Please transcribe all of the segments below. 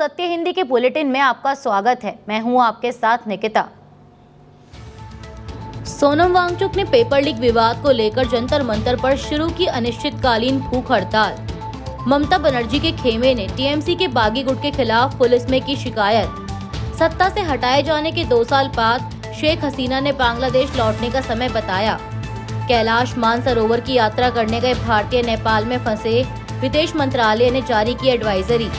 सत्य हिंदी के बुलेटिन में आपका स्वागत है। मैं हूं आपके साथ निकिता। सोनम वांगचुक ने पेपर लीक विवाद को लेकर जंतर मंतर पर शुरू की अनिश्चितकालीन भूख हड़ताल। ममता बनर्जी के खेमे ने टीएमसी के बागी गुट के खिलाफ पुलिस में की शिकायत। सत्ता से हटाए जाने के 2 साल बाद शेख हसीना ने बांग्लादेश लौटने का समय बताया। कैलाश मानसरोवर की यात्रा करने गए भारतीय नेपाल में फंसे, विदेश मंत्रालय ने जारी की एडवाइजरी।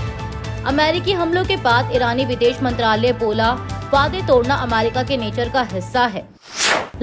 अमेरिकी हमलों के बाद ईरानी विदेश मंत्रालय बोला, वादे तोड़ना अमेरिका के नेचर का हिस्सा है।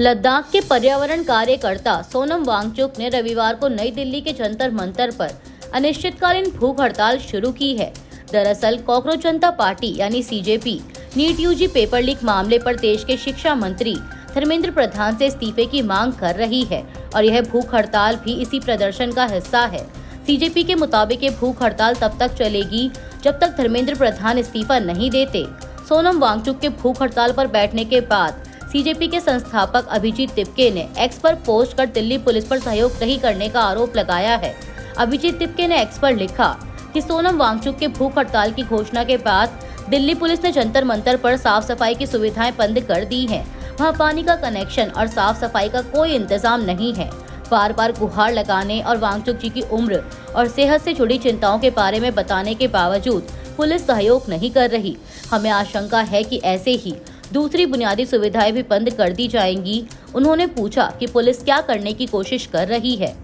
लद्दाख के पर्यावरण कार्यकर्ता सोनम वांगचुक ने रविवार को नई दिल्ली के जंतर मंतर पर अनिश्चितकालीन भूख हड़ताल शुरू की है। दरअसल कॉकरोच जनता पार्टी यानी CJP NEET UG paper leak मामले पर देश के शिक्षा मंत्री धर्मेंद्र प्रधान से इस्तीफे की मांग कर रही है और यह भूख हड़ताल भी इसी प्रदर्शन का हिस्सा है। सीजेपी के मुताबिक ये भूख हड़ताल तब तक चलेगी जब तक धर्मेंद्र प्रधान इस्तीफा नहीं देते। सोनम वांगचुक के भूख हड़ताल पर बैठने के बाद सीजेपी के संस्थापक अभिजीत तिपके ने एक्स पर पोस्ट कर दिल्ली पुलिस पर सहयोग नहीं करने का आरोप लगाया है। अभिजीत तिपके ने एक्स पर लिखा कि सोनम वांगचुक के भूख हड़ताल की घोषणा के बाद दिल्ली पुलिस ने जंतर मंतर पर साफ सफाई की सुविधाएं बंद कर दी हैं। वहां पानी का कनेक्शन और साफ सफाई का कोई इंतजाम नहीं है। बार बार गुहार लगाने और वांगचुक जी की उम्र और सेहत से जुड़ी चिंताओं के बारे में बताने के बावजूद पुलिस सहयोग नहीं कर रही। हमें आशंका है कि ऐसे ही दूसरी बुनियादी सुविधाएं भी बंद कर दी जाएंगी। उन्होंने पूछा कि पुलिस क्या करने की कोशिश कर रही है।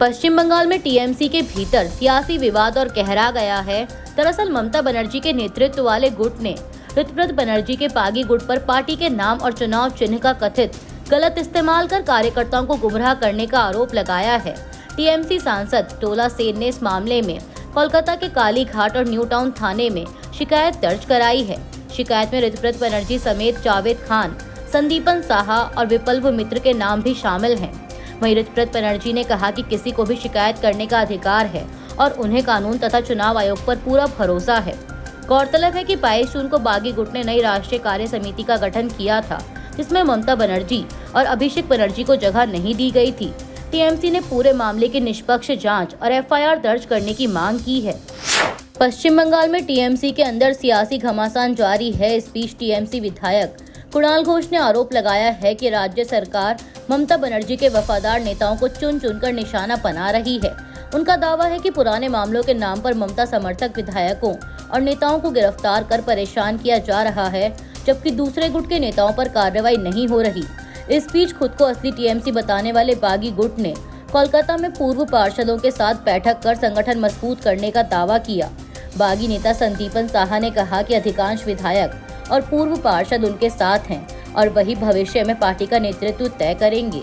पश्चिम बंगाल में टीएमसी के भीतर सियासी विवाद और गहरा गया है। दरअसल ममता बनर्जी के नेतृत्व वाले गुट ने ऋतुव्रत बनर्जी के बागी गुट पर पार्टी के नाम और चुनाव चिन्ह का कथित गलत इस्तेमाल कर कार्यकर्ताओं को गुमराह करने का आरोप लगाया है। टीएमसी सांसद टोला सेन ने इस मामले में कोलकाता के काली घाट और न्यू टाउन थाने में शिकायत दर्ज कराई है। शिकायत में ऋतुव्रत बनर्जी समेत जावेद खान, संदीपन साहा और विप्लव मित्र के नाम भी शामिल हैं। वहीं ऋतुव्रत बनर्जी ने कहा कि किसी को भी शिकायत करने का अधिकार है और उन्हें कानून तथा चुनाव आयोग पर पूरा भरोसा है। गौरतलब है कि 22 जून को बागी गुट ने नई राष्ट्रीय कार्य समिति का गठन किया था, जिसमें ममता बनर्जी और अभिषेक बनर्जी को जगह नहीं दी गई थी। टीएमसी ने पूरे मामले की निष्पक्ष जांच और एफआईआर दर्ज करने की मांग की है। पश्चिम बंगाल में टीएमसी के अंदर सियासी घमासान जारी है। इस बीच टीएमसी विधायक कुणाल घोष ने आरोप लगाया है कि राज्य सरकार ममता बनर्जी के वफादार नेताओं को चुन चुनकर निशाना बना रही है। उनका दावा है कि पुराने मामलों के नाम पर ममता समर्थक विधायकों और नेताओं को गिरफ्तार कर परेशान किया जा रहा है, जबकि दूसरे गुट के नेताओं पर कार्रवाई नहीं हो रही। इस बीच खुद को असली टीएमसी बताने वाले बागी गुट ने कोलकाता में पूर्व पार्षदों के साथ बैठक कर संगठन मजबूत करने का दावा किया। बागी नेता संदीपन साहा ने कहा कि अधिकांश विधायक और पूर्व पार्षद उनके साथ हैं और वही भविष्य में पार्टी का नेतृत्व तय करेंगे।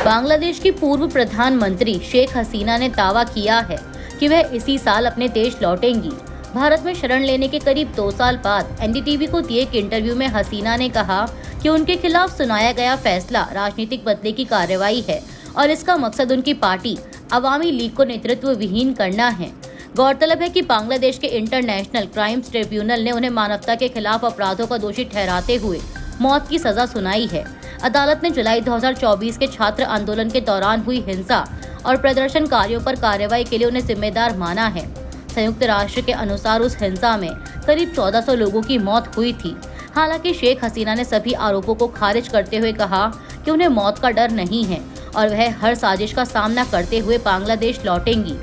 बांग्लादेश की पूर्व प्रधानमंत्री शेख हसीना ने दावा किया है कि वह इसी साल अपने देश लौटेंगी। भारत में शरण लेने के करीब 2 साल बाद एनडीटीवी को दिए एक इंटरव्यू में हसीना ने कहा कि उनके खिलाफ सुनाया गया फैसला राजनीतिक बदले की कार्रवाई है और इसका मकसद उनकी पार्टी अवामी लीग को नेतृत्व विहीन करना है। गौरतलब है कि बांग्लादेश के इंटरनेशनल क्राइम्स ट्रिब्यूनल ने उन्हें मानवता के खिलाफ अपराधों का दोषी ठहराते हुए मौत की सजा सुनाई है। अदालत ने जुलाई 2024 के छात्र आंदोलन के दौरान हुई हिंसा और प्रदर्शनकारियों पर कार्रवाई के लिए उन्हें जिम्मेदार माना है। संयुक्त राष्ट्र के अनुसार उस हिंसा में करीब 1400 लोगों की मौत हुई थी। हालांकि शेख हसीना ने सभी आरोपों को खारिज करते हुए कहा कि उन्हें मौत का डर नहीं है और वह हर साजिश का सामना करते हुए बांग्लादेश लौटेंगी।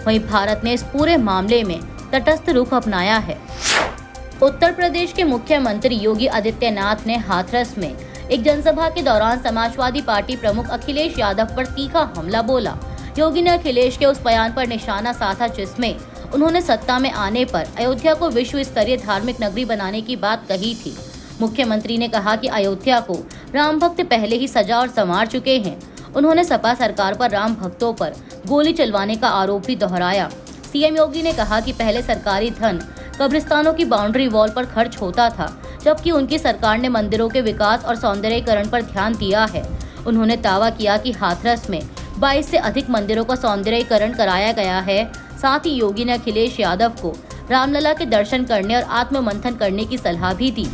वहीं भारत ने इस पूरे मामले में तटस्थ रुख अपनाया है। उत्तर प्रदेश के मुख्यमंत्री योगी आदित्यनाथ ने हाथरस में एक जनसभा के दौरान समाजवादी पार्टी प्रमुख अखिलेश यादव पर तीखा हमला बोला। योगी ने अखिलेश के उस बयान पर निशाना साधा जिसमें उन्होंने सत्ता में आने पर अयोध्या को विश्व स्तरीय धार्मिक नगरी बनाने की बात कही थी। मुख्यमंत्री ने कहा कि अयोध्या को राम भक्त पहले ही सजा और संवार चुके हैं। उन्होंने सपा सरकार पर राम भक्तों पर गोली चलवाने का आरोप भी दोहराया। सीएम योगी ने कहा कि पहले सरकारी धन कब्रिस्तानों की बाउंड्री वॉल पर खर्च होता था, जबकि उनकी सरकार ने मंदिरों के विकास और सौंदर्यीकरण पर ध्यान दिया है। उन्होंने दावा किया कि हाथरस में 22 से अधिक मंदिरों का सौंदर्यीकरण कराया गया है। साथ ही योगी ने अखिलेश यादव को रामलला के दर्शन करने और आत्ममंथन करने की सलाह भी दी।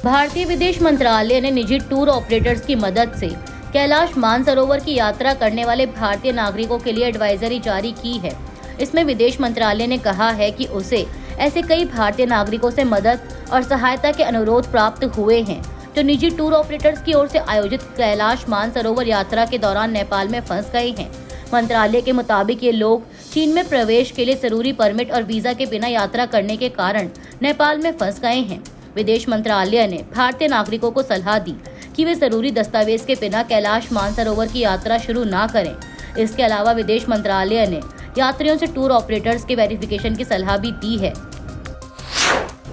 भारतीय विदेश मंत्रालय ने निजी टूर ऑपरेटर्स की मदद से कैलाश मानसरोवर की यात्रा करने वाले भारतीय नागरिकों के लिए एडवाइजरी जारी की है। इसमें विदेश मंत्रालय ने कहा है कि उसे ऐसे कई भारतीय नागरिकों से मदद और सहायता के अनुरोध प्राप्त हुए हैं जो निजी टूर ऑपरेटर्स की ओर से आयोजित कैलाश मानसरोवर यात्रा के दौरान नेपाल में फंस गए हैं। मंत्रालय के मुताबिक ये लोग चीन में प्रवेश के लिए जरूरी परमिट और वीजा के बिना यात्रा करने के कारण नेपाल में फंस गए हैं। विदेश मंत्रालय ने भारतीय नागरिकों को सलाह दी कि वे जरूरी दस्तावेज के बिना कैलाश मानसरोवर की यात्रा शुरू न करें। इसके अलावा विदेश मंत्रालय ने यात्रियों से टूर ऑपरेटर्स के वेरिफिकेशन की सलाह भी दी है।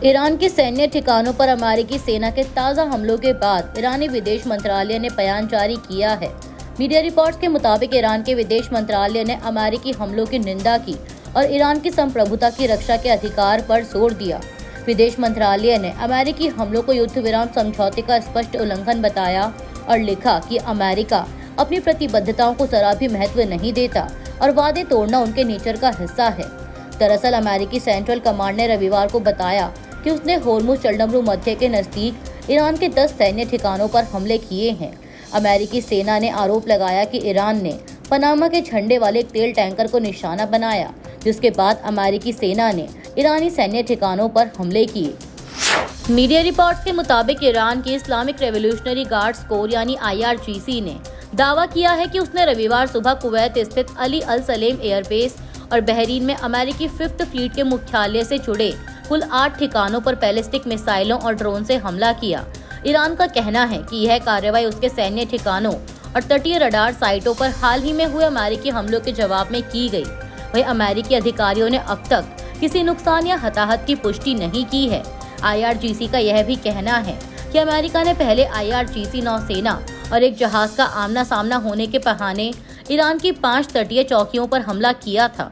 ईरान के सैन्य ठिकानों पर अमेरिकी सेना के ताज़ा हमलों के बाद ईरानी विदेश मंत्रालय ने बयान जारी किया है। मीडिया रिपोर्ट्स के मुताबिक ईरान के विदेश मंत्रालय ने अमेरिकी हमलों की निंदा की और ईरान की संप्रभुता की रक्षा के अधिकार पर जोर दिया। विदेश मंत्रालय ने अमेरिकी हमलों को युद्ध विराम समझौते का स्पष्ट उल्लंघन बताया और लिखा कि अमेरिका अपनी प्रतिबद्धताओं को जरा भी महत्व नहीं देता और वादे तोड़ना उनके नेचर का हिस्सा है। दरअसल अमेरिकी सेंट्रल कमांड ने रविवार को बताया कि उसने होर्मुज चंडमरू मध्य के नजदीक ईरान के 10 सैन्य ठिकानों पर हमले किए हैं। अमेरिकी सेना ने आरोप लगाया कि ईरान ने पनामा के झंडे वाले एक तेल टैंकर को निशाना बनाया, जिसके बाद अमेरिकी सेना ने ईरानी सैन्य ठिकानों पर हमले किए। मीडिया रिपोर्ट्स के मुताबिक ईरान की इस्लामिक रेवोल्यूशनरी गार्ड्स कोर यानी IRGC ने दावा किया है कि उसने रविवार सुबह कुवैत स्थित अली अल सलेम एयरबेस और बहरीन में अमेरिकी 5th फ्लीट के मुख्यालय से जुड़े कुल 8 ठिकानों पर बैलिस्टिक मिसाइलों और ड्रोन से हमला किया। ईरान का कहना है कि यह कार्रवाई उसके सैन्य ठिकानों और तटीय रडार साइटों पर हाल ही में हुए अमेरिकी हमलों के जवाब में की गई। वहीं अमेरिकी अधिकारियों ने अब तक किसी नुकसान या हताहत की पुष्टि नहीं की है। IRGC का यह भी कहना है कि अमेरिका ने पहले IRGC नौसेना और एक जहाज का आमना सामना होने के बहाने ईरान की 5 तटीय चौकियों पर हमला किया था।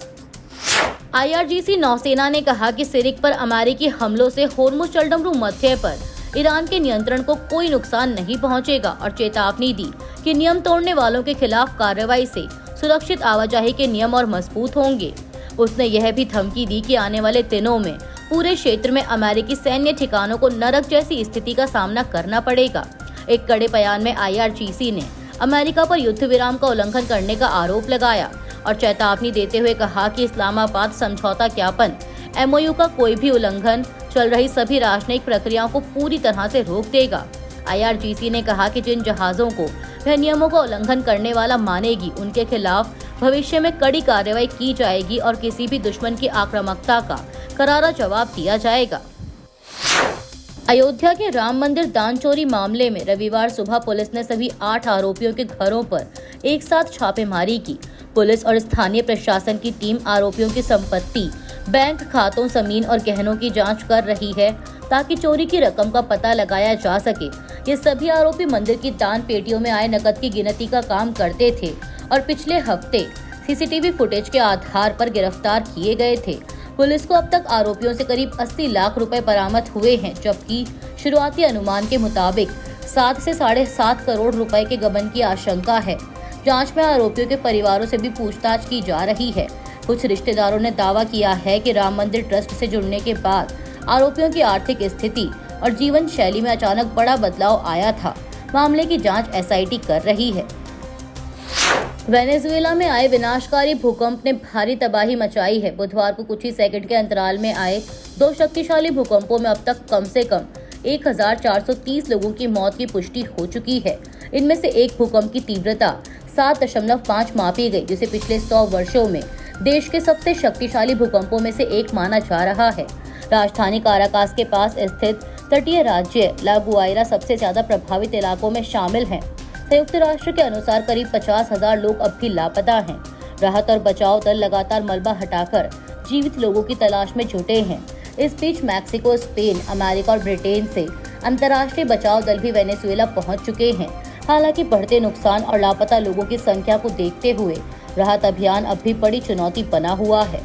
IRGC नौसेना ने कहा कि सिरिक पर अमेरिकी हमलों से होर्मुज चंडमरू मध्य पर ईरान के नियंत्रण को कोई नुकसान नहीं पहुंचेगा और चेतावनी दी कि नियम तोड़ने वालों के खिलाफ कार्रवाई से सुरक्षित आवाजाही के नियम और मजबूत होंगे। उसने यह भी धमकी दी कि आने वाले दिनों में पूरे क्षेत्र में अमेरिकी सैन्य ठिकानों को नरक जैसी स्थिति का सामना करना पड़ेगा। एक कड़े बयान में IRGC ने अमेरिका पर युद्ध विराम का उल्लंघन करने का आरोप लगाया और चेतावनी देते हुए कहा कि इस्लामाबाद समझौता ज्ञापन MOU का कोई भी उल्लंघन चल रही सभी राजनयिक प्रक्रियाओं को पूरी तरह से रोक देगा। IRGC ने कहा कि जिन जहाजों को वह नियमों का उल्लंघन करने वाला मानेगी, उनके खिलाफ भविष्य में कड़ी कार्रवाई की जाएगी और किसी भी दुश्मन की आक्रामकता का करारा जवाब दिया जाएगा। अयोध्या के राम मंदिर दान चोरी मामले में रविवार सुबह पुलिस ने सभी 8 आरोपियों के घरों पर एक साथ छापेमारी की। पुलिस और स्थानीय प्रशासन की टीम आरोपियों की संपत्ति, बैंक खातों, जमीन और गहनों की जांच कर रही है ताकि चोरी की रकम का पता लगाया जा सके। ये सभी आरोपी मंदिर की दान पेटियों में आए नकद की गिनती का काम करते थे और पिछले हफ्ते CCTV फुटेज के आधार पर गिरफ्तार किए गए थे। पुलिस को अब तक आरोपियों से करीब 80 लाख रुपए बरामद हुए हैं, जबकि शुरुआती अनुमान के मुताबिक 7 से 7.5 करोड़ रुपए के गबन की आशंका है। जांच में आरोपियों के परिवारों से भी पूछताछ की जा रही है। कुछ रिश्तेदारों ने दावा किया है कि राम मंदिर ट्रस्ट से जुड़ने के बाद आरोपियों की आर्थिक स्थिति और जीवन शैली में अचानक बड़ा बदलाव आया था। मामले की जांच SIT कर रही है। वेनेजुएला में आए विनाशकारी भूकंप ने भारी तबाही मचाई है। बुधवार को कुछ ही सेकंड के अंतराल में आए 2 शक्तिशाली भूकंपों में अब तक कम से कम 1430 लोगों की मौत की पुष्टि हो चुकी है। इनमें से एक भूकंप की तीव्रता 7.5 मापी गई, जिसे पिछले 100 वर्षों में देश के सबसे शक्तिशाली भूकंपों में से एक माना जा रहा है। राजधानी काराकास के पास स्थित तटीय राज्य ला गुआइरा सबसे ज्यादा प्रभावित इलाकों में शामिल है। संयुक्त राष्ट्र के अनुसार करीब 50,000 लोग अब भी लापता हैं। राहत और बचाव दल लगातार मलबा हटाकर जीवित लोगों की तलाश में जुटे हैं। इस बीच मैक्सिको, स्पेन, अमेरिका और ब्रिटेन से अंतर्राष्ट्रीय बचाव दल भी वेनेजुएला पहुंच चुके हैं। हालांकि बढ़ते नुकसान और लापता लोगों की संख्या को देखते हुए राहत अभियान अब भी बड़ी चुनौती बना हुआ है।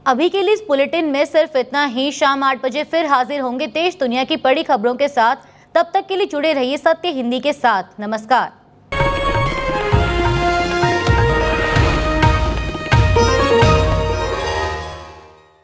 अभी के लिए इस बुलेटिन में सिर्फ इतना ही। शाम 8 बजे फिर हाजिर होंगे देश दुनिया की बड़ी खबरों के साथ। तब तक के लिए जुड़े रहिए सत्य हिंदी के साथ। नमस्कार।